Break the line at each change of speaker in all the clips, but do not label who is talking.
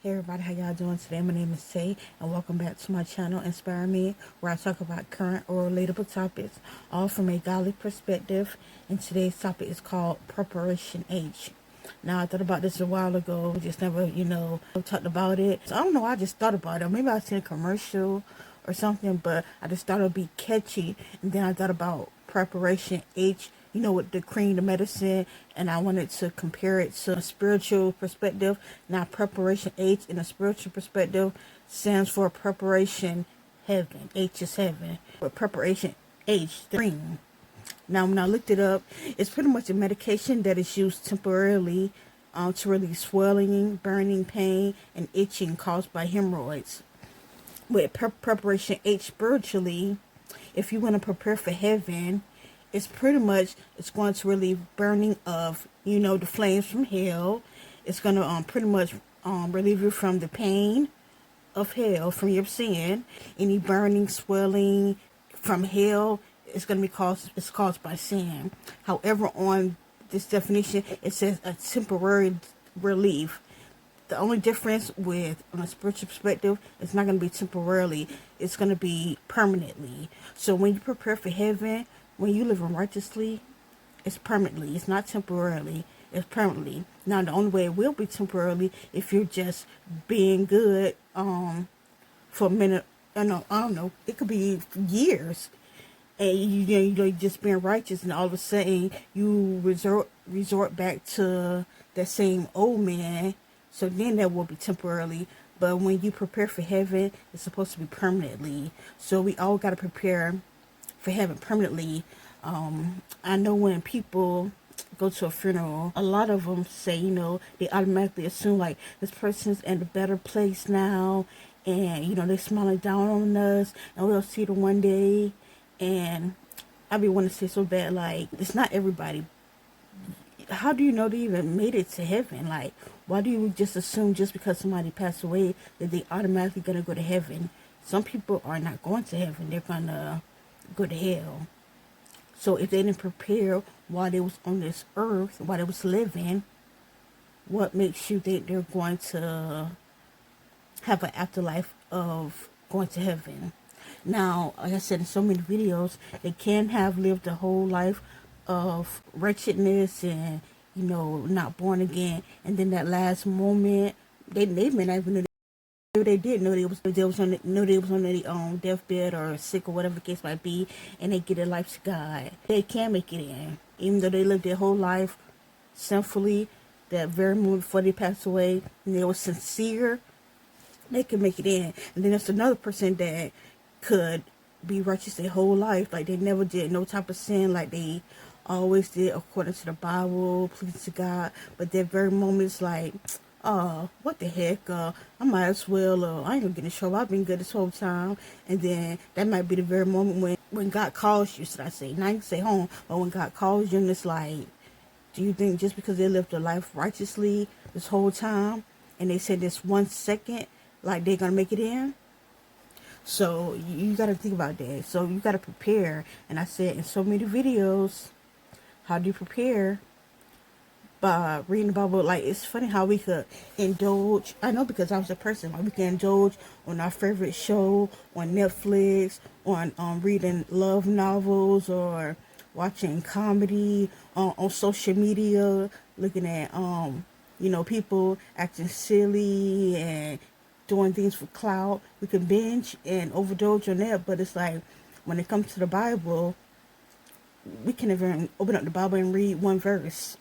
Hey everybody, how y'all doing today? My name is Tay, and welcome back to my channel, Inspire Me, where I talk about current or relatable topics, all from a godly perspective. And today's topic is called Preparation H. Now, I thought about this a while ago, just never, talked about it. So I don't know, I just thought about it. Maybe I seen a commercial or something, but I just thought it would be catchy. And then I thought about Preparation H, with the cream, the medicine, and I wanted to compare it to a spiritual perspective. Now, Preparation H in a spiritual perspective stands for Preparation Heaven. H is heaven. But Preparation H, the cream. Now, when I looked it up, it's pretty much a medication that is used temporarily to relieve swelling, burning, pain, and itching caused by hemorrhoids. With Preparation H spiritually, if you want to prepare for heaven, it's going to relieve burning of, the flames from hell. It's going to pretty much relieve you from the pain of hell, from your sin. Any burning, swelling from hell is going to be caused by sin. However, on this definition, it says a temporary relief. The only difference with, on a spiritual perspective, it's not going to be temporarily. It's going to be permanently. So when you prepare for heaven, when you live righteously, it's permanently. It's not temporarily. It's permanently. Now, the only way it will be temporarily if you're just being good for a minute. I don't know. It could be years. And you just being righteous, and all of a sudden you resort back to that same old man. So then that will be temporarily. But when you prepare for heaven, it's supposed to be permanently. So we all got to prepare for heaven permanently. I know when people go to a funeral, a lot of them say, they automatically assume like this person's in a better place now, and they're smiling down on us, and we'll see them one day. And I be want to say so bad, like, it's not everybody. How do you know they even made it to heaven? Like, why do you just assume just because somebody passed away that they automatically gonna go to heaven? Some people are not going to heaven; they're gonna go to hell. So if they didn't prepare while they was on this earth, while they was living, what makes you think they're going to have an afterlife of going to heaven? Now, like I said in so many videos, they can have lived a whole life of wretchedness and, not born again. And then that last moment, they may not even know. They did know they was on their deathbed or sick or whatever the case might be, and they get their life to God. They can make it in, even though they lived their whole life sinfully. That very moment before they passed away, and they were sincere, they can make it in. And then there's another person that could be righteous their whole life, like they never did no type of sin, like they always did according to the Bible, pleasing to God. But that very moment is like, what the heck, I might as well, I ain't gonna get in trouble, I've been good this whole time. And then that might be the very moment when God calls you, should I say, not even say home, but when God calls you, and it's like, do you think just because they lived their life righteously this whole time, and they said this 1 second, like they're gonna make it in? So you got to think about that. So you got to prepare. And I said in so many videos, how do you prepare? By reading the Bible. Like, it's funny how we could indulge. I know, because I was a person, like, we can indulge on our favorite show on Netflix, on reading love novels, or watching comedy on social media, looking at people acting silly and doing things for clout. We can binge and overdose on that, but it's like when it comes to the Bible, we can even open up the Bible and read one verse.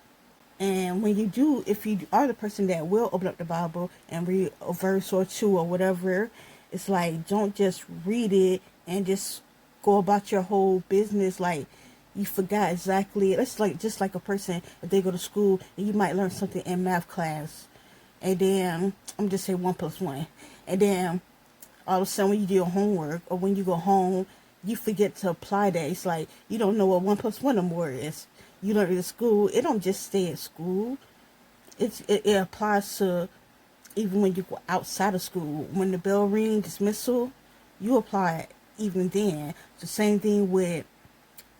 And when you do, if you are the person that will open up the Bible and read a verse or two or whatever, it's like, don't just read it and just go about your whole business like you forgot exactly. It's like just like a person, if they go to school and you might learn something in math class, and then I'm just say 1+1, and then all of a sudden when you do your homework or when you go home, you forget to apply that. It's like you don't know what 1+1 no more is. You learn it at school. It don't just stay at school. It applies to even when you go outside of school. When the bell rings, dismissal, you apply it even then. It's the same thing with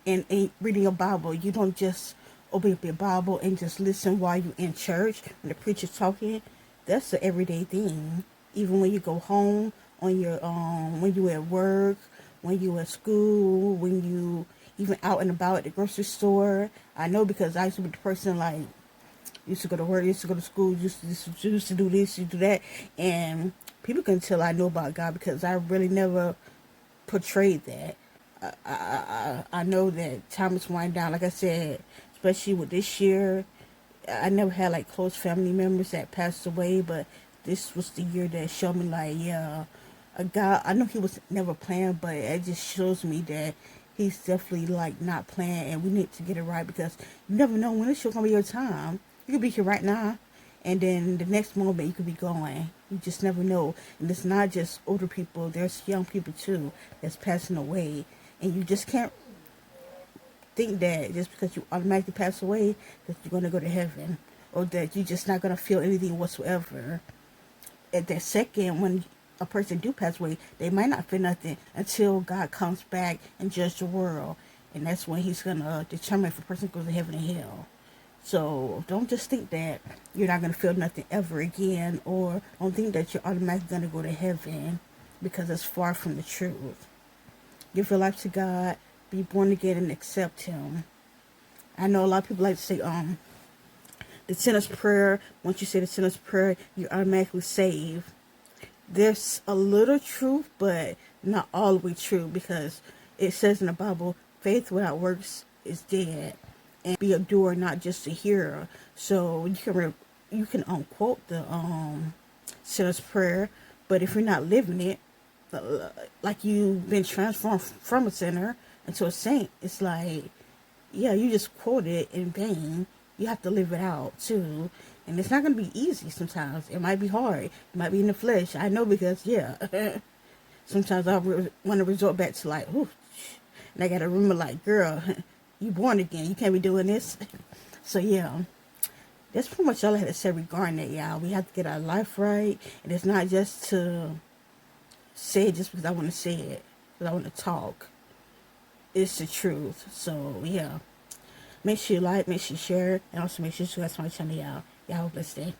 in reading your Bible. You don't just open up your Bible and just listen while you're in church when the preacher's talking. That's an everyday thing. Even when you go home, on your when you at work, when you at school, when you even out and about at the grocery store. I know because I used to be the person like used to go to work, used to go to school, used to do this, used to do that, and people can tell I know about God because I really never portrayed that. I know that time is winding down. Like I said, especially with this year, I never had like close family members that passed away, but this was the year that showed me like, yeah, a God. I know he was never planned, but it just shows me that he's definitely like not planned, and we need to get it right because you never know when it's gonna be your time. You could be here right now, and then the next moment you could be going. You just never know, and it's not just older people. There's young people too that's passing away, and you just can't think that just because you automatically pass away that you're going to go to heaven or that you're just not going to feel anything whatsoever. At that second, when a person do pass away, they might not feel nothing until God comes back and judge the world, and that's when he's going to determine if a person goes to heaven or hell. So don't just think that you're not going to feel nothing ever again, or don't think that you're automatically going to go to heaven, because it's far from the truth. Give your life to God, be born again, and accept him. I know a lot of people like to say, the sinner's prayer. Once you say the sinner's prayer, you're automatically saved. There's a little truth, but not all the way true, because it says in the Bible, faith without works is dead, and be a doer, not just a hearer. So you can quote the sinner's prayer, but if you're not living it, like you've been transformed from a sinner into a saint, it's like, yeah, you just quote it in vain. You have to live it out too. And it's not going to be easy sometimes. It might be hard. It might be in the flesh. I know because, yeah, sometimes I want to resort back to like, whew, and I got to remember like, girl, you born again. You can't be doing this. So, yeah, that's pretty much all I had to say regarding that, y'all. We have to get our life right. And it's not just to say it just because I want to say it, because I want to talk. It's the truth. So, yeah. Make sure you like, make sure you share, and also make sure you subscribe to my channel, y'all. Y'all have a blessed day.